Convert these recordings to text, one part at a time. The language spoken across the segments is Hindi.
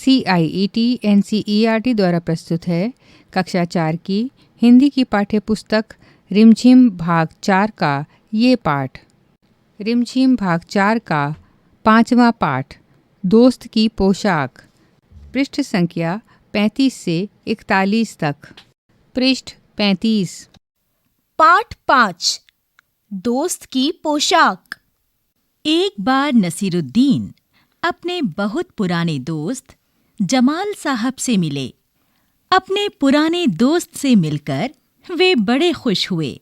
CIET NCERT द्वारा प्रस्तुत है कक्षा 4 की हिंदी की पाठ्य पुस्तक रिमझिम भाग 4 का ये पाठ। रिमझिम भाग 4 का 5वां पाठ, दोस्त की पोशाक। पृष्ठ संख्या 35 से 41 तक। पृष्ठ 35। पाठ 5, दोस्त की पोशाक। एक बार नसीरुद्दीन अपने बहुत पुराने दोस्त जमाल साहब से मिले। अपने पुराने दोस्त से मिलकर वे बड़े खुश हुए।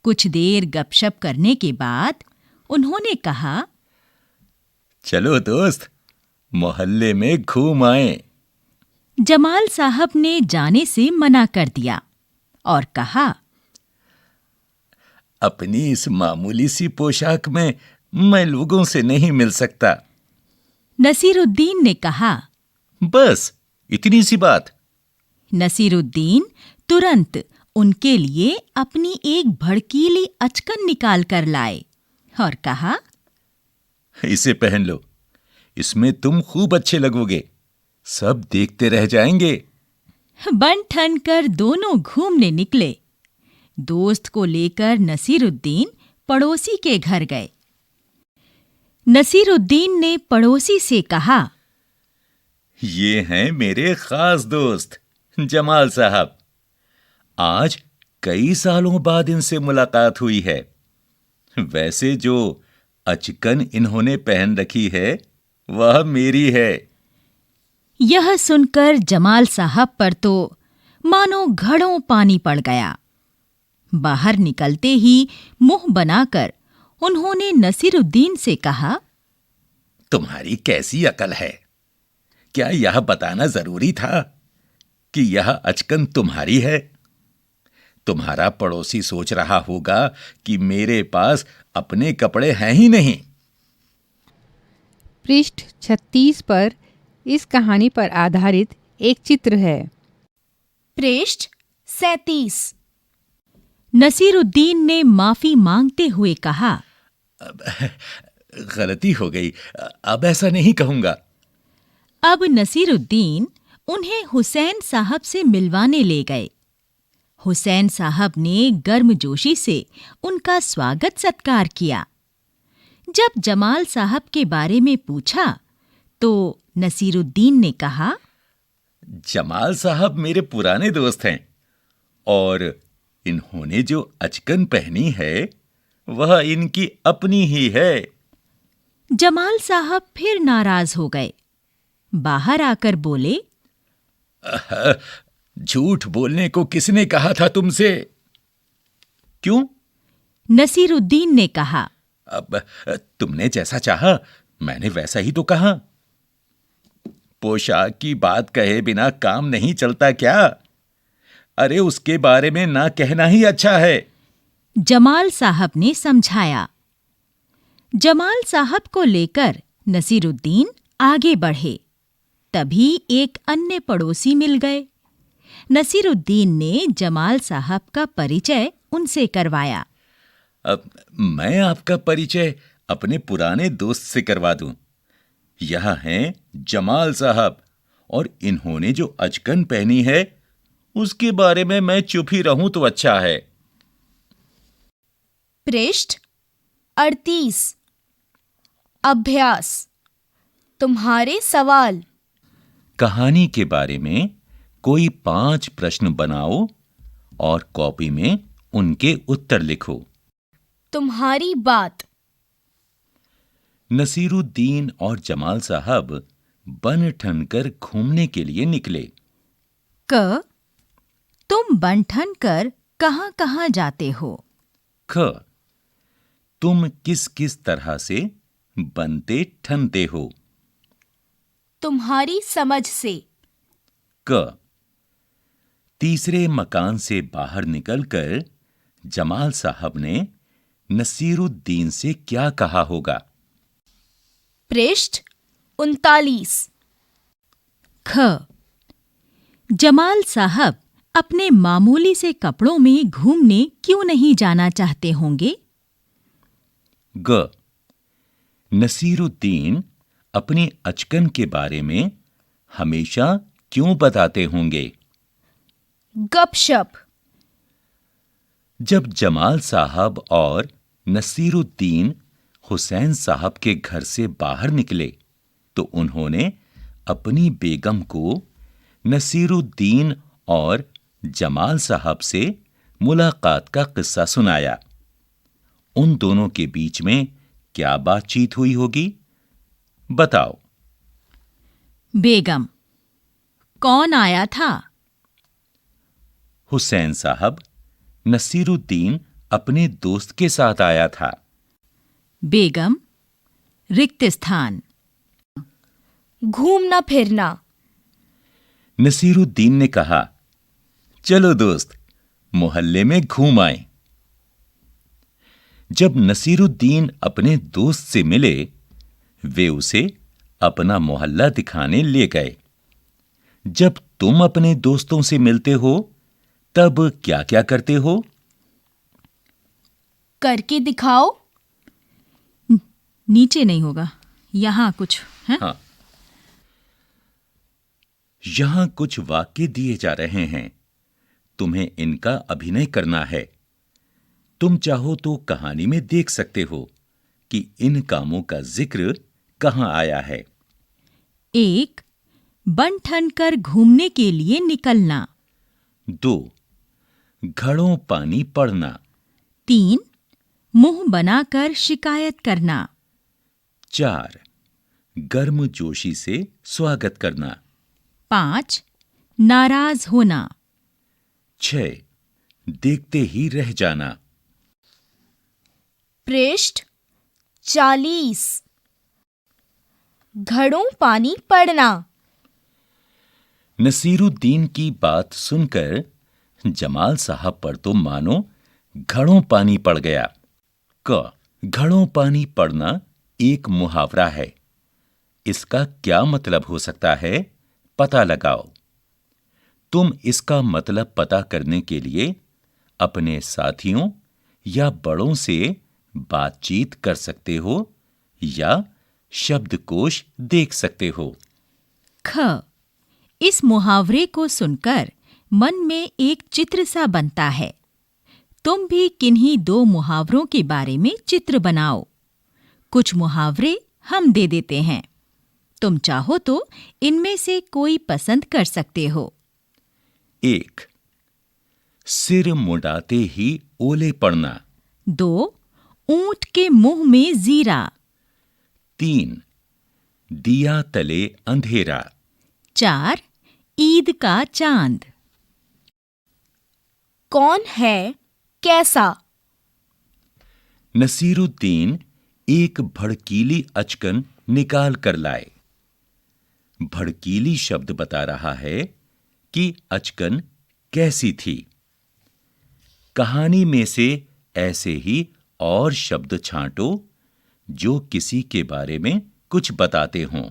कुछ देर गपशप करने के बाद उन्होंने कहा, चलो दोस्त, मोहल्ले में घूम आए। जमाल साहब ने जाने से मना कर दिया और कहा, अपनी इस मामूली सी पोशाक में मैं लोगों से नहीं मिल सकता। नसीरुद्दीन ने कहा, बस इतनी सी बात। नसीरुद्दीन तुरंत उनके लिए अपनी एक भड़कीली अचकन निकाल कर लाए और कहा, इसे पहन लो, इसमें तुम खूब अच्छे लगोगे, सब देखते रह जाएंगे। बन ठन कर दोनों घूमने निकले। दोस्त को लेकर नसीरुद्दीन पड़ोसी के घर गए। नसीरुद्दीन ने पड़ोसी से कहा, ये हैं मेरे खास दोस्त जमाल साहब। आज कई सालों बाद इनसे मुलाकात हुई है। वैसे जो अचकन इन्होंने पहन रखी है वह मेरी है। यह सुनकर जमाल साहब पर तो मानो घड़ों पानी पड़ गया। बाहर निकलते ही मुंह बनाकर उन्होंने नसीरुद्दीन से कहा, तुम्हारी कैसी अकल है? क्या यह बताना जरूरी था कि यह अचकन तुम्हारी है? तुम्हारा पड़ोसी सोच रहा होगा कि मेरे पास अपने कपड़े हैं ही नहीं। पृष्ठ 36 पर इस कहानी पर आधारित एक चित्र है। पृष्ठ 37। नसीरुद्दीन ने माफी मांगते हुए कहा, गलती हो गई, अब ऐसा नहीं कहूंगा। अब नसीरुद्दीन उन्हें हुसैन साहब से मिलवाने ले गए। हुसैन साहब ने गर्मजोशी से उनका स्वागत सत्कार किया। जब जमाल साहब के बारे में पूछा तो नसीरुद्दीन ने कहा, जमाल साहब मेरे पुराने दोस्त हैं और इन्होंने जो अचकन पहनी है वह इनकी अपनी ही है। जमाल साहब फिर नाराज हो गए। बाहर आकर बोले, झूठ बोलने को किसने कहा था तुमसे? क्यों? नसीरुद्दीन ने कहा, अब तुमने जैसा चाहा मैंने वैसा ही तो कहा। पोशाक की बात कहे बिना काम नहीं चलता क्या? अरे उसके बारे में ना कहना ही अच्छा है। जमाल साहब ने समझाया। जमाल साहब को लेकर नसीरुद्दीन आगे बढ़े। तभी एक अन्य पड़ोसी मिल गए। नसीरुद्दीन ने जमाल साहब का परिचय उनसे करवाया। अब मैं आपका परिचय अपने पुराने दोस्त से करवा दूं। यह हैं जमाल साहब और इन्होंने जो अचकन पहनी है उसके बारे में मैं चुप ही रहूं तो अच्छा है। पृष्ठ 38। अभ्यास। तुम्हारे सवाल। कहानी के बारे में कोई 5 प्रश्न बनाओ और कॉपी में उनके उत्तर लिखो। तुम्हारी बात। नसीरुद्दीन और जमाल साहब बन ठन कर घूमने के लिए निकले। क. तुम बन ठन कर कहां-कहां जाते हो? ख. तुम किस किस तरह से बनते ठनते हो? तुम्हारी समझ से। क. तीसरे मकान से बाहर निकलकर जमाल साहब ने नसीरुद्दीन से क्या कहा होगा? पृष्ठ 39। ख. जमाल साहब अपने मामूली से कपड़ों में घूमने क्यों नहीं जाना चाहते होंगे? ग. नसीरुद्दीन अपनी अचकन के बारे में हमेशा क्यों बताते होंगे? गपशप। जब जमाल साहब और नसीरुद्दीन हुसैन साहब के घर से बाहर निकले तो उन्होंने अपनी बेगम को नसीरुद्दीन और जमाल साहब से मुलाकात का किस्सा सुनाया। उन दोनों के बीच में क्या बातचीत हुई होगी? बताओ। बेगम, कौन आया था? हुसैन साहब, नसीरुद्दीन अपने दोस्त के साथ आया था। बेगम, रिक्त स्थान। घूमना फिरना। नसीरुद्दीन ने कहा, चलो दोस्त, मोहल्ले में घूम आए। जब नसीरुद्दीन अपने दोस्त से मिले, वे उसे अपना मोहल्ला दिखाने ले गए। जब तुम अपने दोस्तों से मिलते हो, तब क्या क्या करते हो? करके दिखाओ। नीचे नहीं होगा, यहां कुछ है? हाँ, यहां कुछ वाक्य दिए जा रहे हैं। तुम्हें इनका अभिनय करना है। तुम चाहो तो कहानी में देख सकते हो कि इन कामों का जिक्र कहां आया है। 1. बन ठन कर घूमने के लिए निकलना। 2. घड़ों पानी पड़ना। 3. मुंह बनाकर शिकायत करना। 4. गर्मजोशी से स्वागत करना। 5. नाराज होना। 6. देखते ही रह जाना। पृष्ठ 40। घड़ों पानी पड़ना। नसीरुद्दीन की बात सुनकर जमाल साहब पर तो मानो घड़ों पानी पड़ गया। घड़ों पानी पड़ना एक मुहावरा है। इसका क्या मतलब हो सकता है, पता लगाओ। तुम इसका मतलब पता करने के लिए अपने साथियों या बड़ों से बातचीत कर सकते हो या शब्दकोश देख सकते हो। ख. इस मुहावरे को सुनकर मन में एक चित्र सा बनता है। तुम भी किन्हीं 2 मुहावरों के बारे में चित्र बनाओ। कुछ मुहावरे हम दे देते हैं। तुम चाहो तो इनमें से कोई पसंद कर सकते हो। 1. सिर मुड़ाते ही ओले पड़ना। 2. ऊंट के मुंह में जीरा। 3. दिया तले अंधेरा। 4. ईद का चांद। कौन है कैसा? नसीरुद्दीन एक भड़कीली अचकन निकाल कर लाए। भड़कीली शब्द बता रहा है कि अचकन कैसी थी। कहानी में से ऐसे ही और शब्द छांटो जो किसी के बारे में कुछ बताते हों।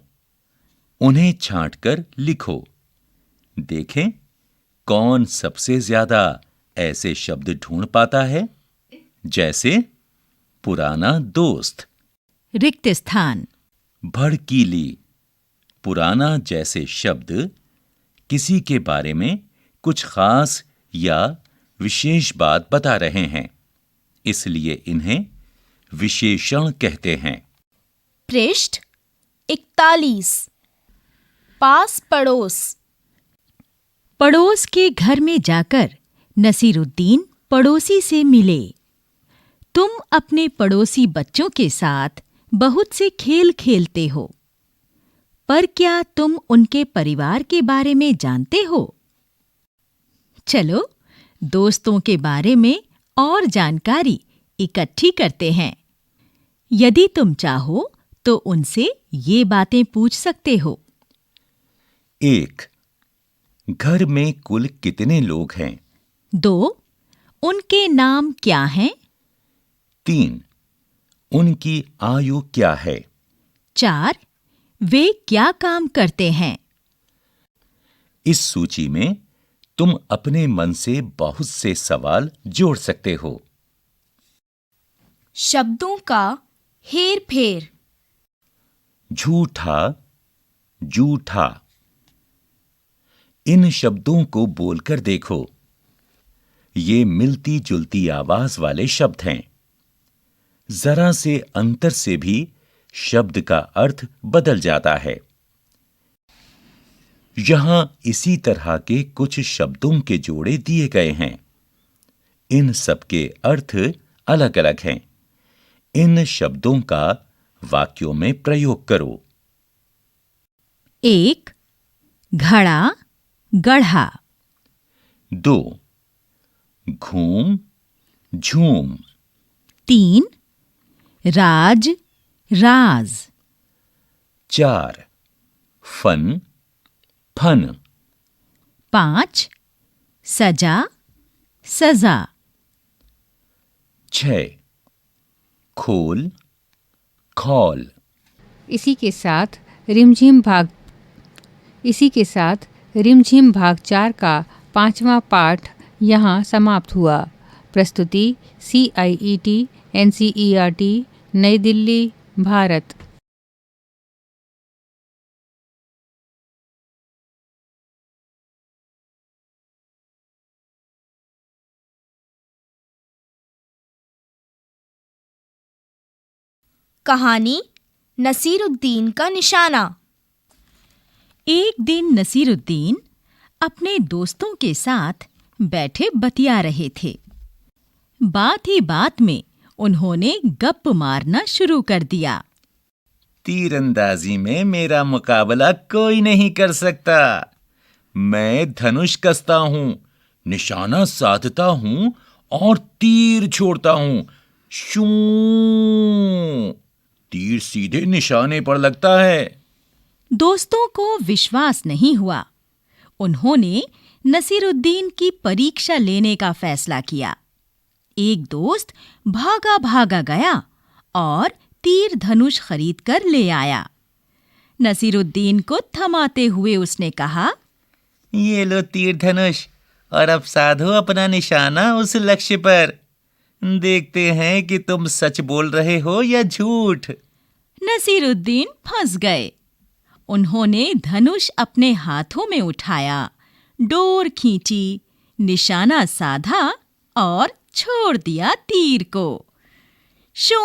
उन्हें छांटकर लिखो। देखें कौन सबसे ज्यादा ऐसे शब्द ढूंढ पाता है। जैसे पुराना दोस्त, रिक्त स्थान। भड़कीली, पुराना जैसे शब्द किसी के बारे में कुछ खास या विशेष बात बता रहे हैं, इसलिए इन्हें विशेषण कहते हैं। पृष्ठ 41। पास पड़ोस। पड़ोस के घर में जाकर नसीरुद्दीन पड़ोसी से मिले। तुम अपने पड़ोसी बच्चों के साथ बहुत से खेल खेलते हो, पर क्या तुम उनके परिवार के बारे में जानते हो? चलो, दोस्तों के बारे में और जानकारी इकट्ठी करते हैं। यदि तुम चाहो तो उनसे ये बातें पूछ सकते हो। 1. घर में कुल कितने लोग हैं? 2. उनके नाम क्या हैं? 3. उनकी आयु क्या है? 4. वे क्या काम करते हैं? इस सूची में तुम अपने मन से बहुत से सवाल जोड़ सकते हो। शब्दों का हेर फेर। झूठा, जूठा। इन शब्दों को बोलकर देखो। ये मिलती जुलती आवाज वाले शब्द हैं। जरा से अंतर से भी शब्द का अर्थ बदल जाता है। यहां इसी तरह के कुछ शब्दों के जोड़े दिए गए हैं। इन सब के अर्थ अलग अलग हैं। इन शब्दों का वाक्यों में प्रयोग करो। 1. घड़ा गढ़ा। 2. घूम झूम। 3. राज राज। 4. फन फन। 5. सजा सजा। 6. खोल खौल। इसी के साथ रिमझिम भाग 4 का 5वां पाठ यहाँ समाप्त हुआ। प्रस्तुति CIET NCERT नई दिल्ली भारत। कहानी नसीरुद्दीन का निशाना। एक दिन नसीरुद्दीन अपने दोस्तों के साथ बैठे बतिया रहे थे। बात ही बात में उन्होंने गप मारना शुरू कर दिया। तीरंदाजी में मेरा मुकाबला कोई नहीं कर सकता। मैं धनुष कसता हूं, निशाना साधता हूं और तीर छोड़ता हूं। शू! तीर सीधे निशाने पर लगता है। दोस्तों को विश्वास नहीं हुआ। उन्होंने नसीरुद्दीन की परीक्षा लेने का फैसला किया। एक दोस्त भागा भागा गया और तीर धनुष खरीद कर ले आया। नसीरुद्दीन को थमाते हुए उसने कहा, ये लो तीर धनुष और अब साधो अपना निशाना उस लक्ष्य पर। देखते हैं कि तुम सच बोल रहे हो या झूठ। नसीरुद्दीन फंस गए। उन्होंने धनुष अपने हाथों में उठाया, डोर खींची, निशाना साधा और छोड़ दिया तीर को। शू!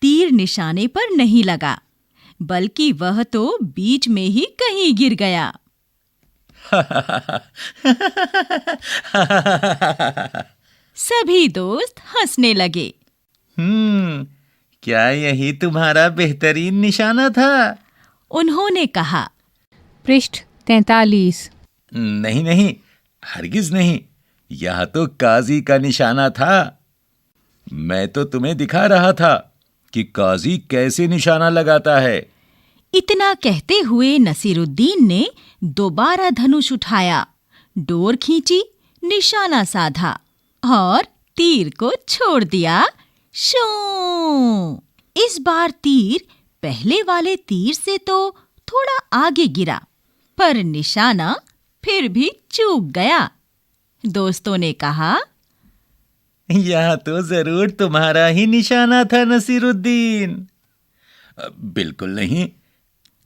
तीर निशाने पर नहीं लगा, बल्कि वह तो बीच में ही कहीं गिर गया। सभी दोस्त हंसने लगे। क्या यही तुम्हारा बेहतरीन निशाना था? उन्होंने कहा। पृष्ठ 43। नहीं, हरगिज नहीं। यह तो काजी का निशाना था। मैं तो तुम्हें दिखा रहा था कि काजी कैसे निशाना लगाता है। इतना कहते हुए नसीरुद्दीन ने दोबारा धनुष उठाया, डोर खींची, निशाना साधा और तीर को छोड़ दिया। शू! इस बार तीर पहले वाले तीर से तो थोड़ा आगे गिरा, पर निशाना फिर भी चूक गया। दोस्तों ने कहा, यह तो जरूर तुम्हारा ही निशाना था नसीरुद्दीन। बिल्कुल नहीं,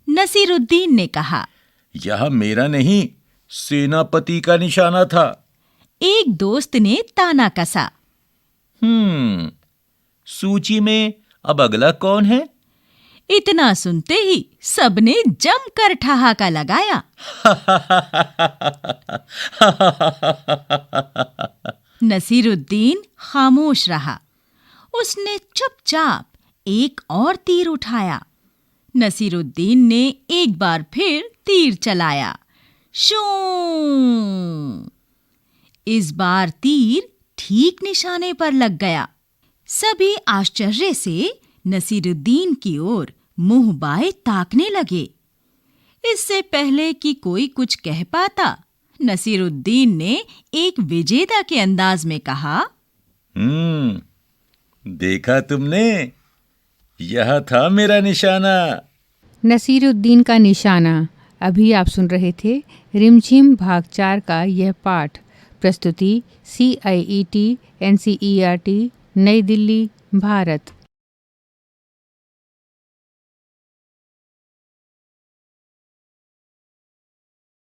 नसीरुद्दीन ने कहा। यह मेरा नहीं, सेनापति का निशाना था। एक दोस्त ने ताना कसा। सूची में अब अगला कौन है? इतना सुनते ही सबने जमकर ठहाका लगाया। नसीरुद्दीन खामोश रहा। उसने चुपचाप एक और तीर उठाया। नसीरुद्दीन ने एक बार फिर तीर चलाया। शू! इस बार तीर ठीक निशाने पर लग गया। सभी आश्चर्य से नसीरुद्दीन की ओर मुंह बाए ताकने लगे। इससे पहले कि कोई कुछ कह पाता, नसीरुद्दीन ने एक विजेता के अंदाज में कहा, देखा तुमने, यह था मेरा निशाना। नसीरुद्दीन का निशाना। अभी आप सुन रहे थे रिमझिम भाग 4 का यह पाठ। प्रस्तुति CIET NCERT नई दिल्ली भारत।